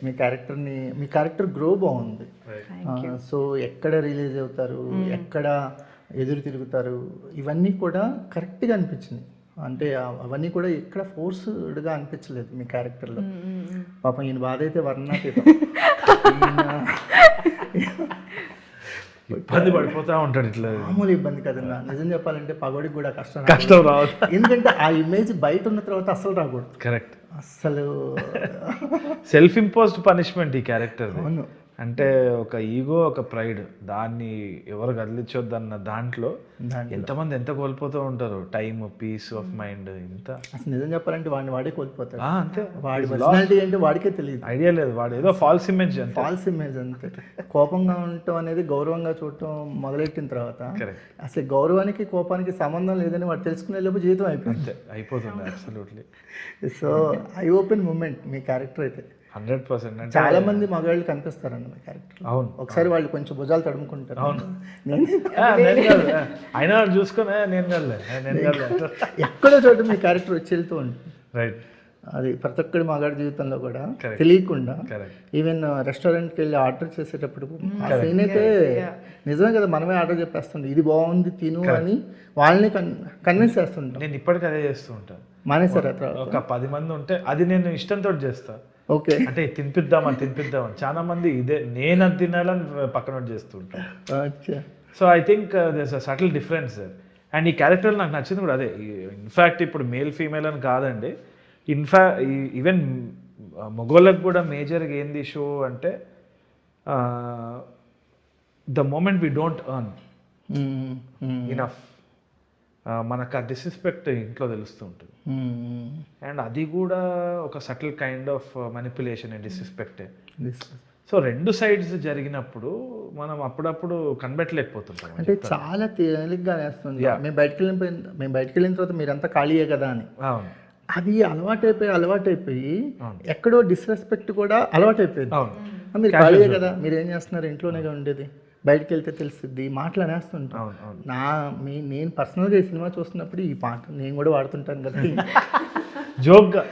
మీ character grow బాగుంది. So ఎక్కడ release అవుతారు, ఎక్కడ ఎదురు తిరుగుతారు, ఇవన్నీ కూడా కరెక్ట్గా అనిపించింది. అంటే అవన్నీ కూడా ఎక్కడ ఫోర్స్డ్గా అనిపించలేదు మీ క్యారెక్టర్లో. పాపం ఈయన బాధ అయితే వర్ణాతీతం. ఇబ్బంది పడిపోతూ ఉంటాడు, ఇట్లా మామూలు ఇబ్బంది కదన్నా. నిజం చెప్పాలంటే పగోడికి కూడా కష్టం రాదు. ఎందుకంటే ఆ ఇమేజ్ బయట ఉన్న తర్వాత అస్సలు రాకూడదు. కరెక్ట్. అస్సలు సెల్ఫ్ ఇంపోజ్డ్ పనిష్మెంట్ ఈ క్యారెక్టర్. అవును. అంటే ఒక ఈగో, ఒక ప్రైడ్, దాన్ని ఎవరు కదిలించొద్దు అన్న దాంట్లో ఎంతమంది ఎంత కోల్పోతూ ఉంటారు. టైమ్, పీస్ ఆఫ్ మైండ్, ఇంత. అసలు నిజం చెప్పాలంటే వాడే కోల్పోతాడు. అంతే. వాడి పర్సనాలిటీ అంటే వాడికే తెలియదు, ఐడియా లేదు. వాడు ఏదో ఫాల్స్ ఇమేజ్ అంతే. కోపంగా ఉండటం అనేది గౌరవంగా చూడటం మొదలెట్టిన తర్వాత అసలు గౌరవానికి కోపానికి సంబంధం లేదని వాడు తెలుసుకునే లోపు జీవితం అయిపోతుంది. Absolutely. So I open moment మీ క్యారెక్టర్ అయితే 100%. చాలా మంది మగవాళ్ళు కనిపిస్తారండి మీ క్యారెక్టర్. అవును. ఒకసారి వాళ్ళు కొంచెం భుజాలు తడుముకుంటారు. అవును. అయినా చూసుకునే నేను ఎక్కడో చోట మీ క్యారెక్టర్ వచ్చి వెళ్తూ ఉంటుంది. రైట్. అది ప్రతి ఒక్కడి మగాడి జీవితంలో కూడా తెలియకుండా. ఈవెన్ రెస్టారెంట్కి వెళ్ళి ఆర్డర్ చేసేటప్పుడు ఆ సీన్ అయితే నిజమే కదా, మనమే ఆర్డర్ చెప్పేస్తుంటాం, ఇది బాగుంది తిను అని వాళ్ళని కన్విన్స్ చేస్తుంటాం. నేను ఇప్పటికీ అదే చేస్తూ ఉంటాను. మానేసారు ఒక 10 మంది ఉంటే అది నేను ఇష్టంతో చేస్తా. ఓకే. అంటే తినిపిద్దామని చాలా మంది ఇదే నేను అది తినాలని పక్కన చేస్తూ ఉంటాను. So I think there's a subtle difference sir. And ఈ క్యారెక్టర్ నాకు నచ్చింది కూడా అదే. ఇన్ఫ్యాక్ట్ ఇప్పుడు మేల్ ఫీమేల్ అని కాదండి, ఈవెన్ మగోళ్ళకి కూడా మేజర్గా ఏంది షో అంటే the moment we don't earn enough, మనకు ఆ డిస్రెస్పెక్ట్ ఇంట్లో తెలుస్తూ ఉంటుంది. అండ్ అది కూడా ఒక subtle kind of manipulation and డిస్రెస్పెక్టే. సో 2 సైడ్స్ జరిగినప్పుడు మనం అప్పుడప్పుడు కనిపెట్టలేకపోతుంటాం. అంటే చాలా తేలిగ్గా వేస్తుంది. మేము బయటకు వెళ్ళిన తర్వాత మీరంతా ఖాళీయే కదా అని. అది అలవాటైపోయి ఎక్కడో డిస్రెస్పెక్ట్ కూడా అలవాటైపోయింది. మీరు ఖాళీయే కదా, మీరు ఏం చేస్తున్నారు, ఇంట్లోనే ఉండేది, బయటకు వెళ్తే తెలుస్తుంది, మాటలు అనేస్తుంటాం. నేను పర్సనల్గా ఈ సినిమా చూస్తున్నప్పుడు ఈ పాట నేను కూడా వాడుతుంటాను కదా, జోక్గా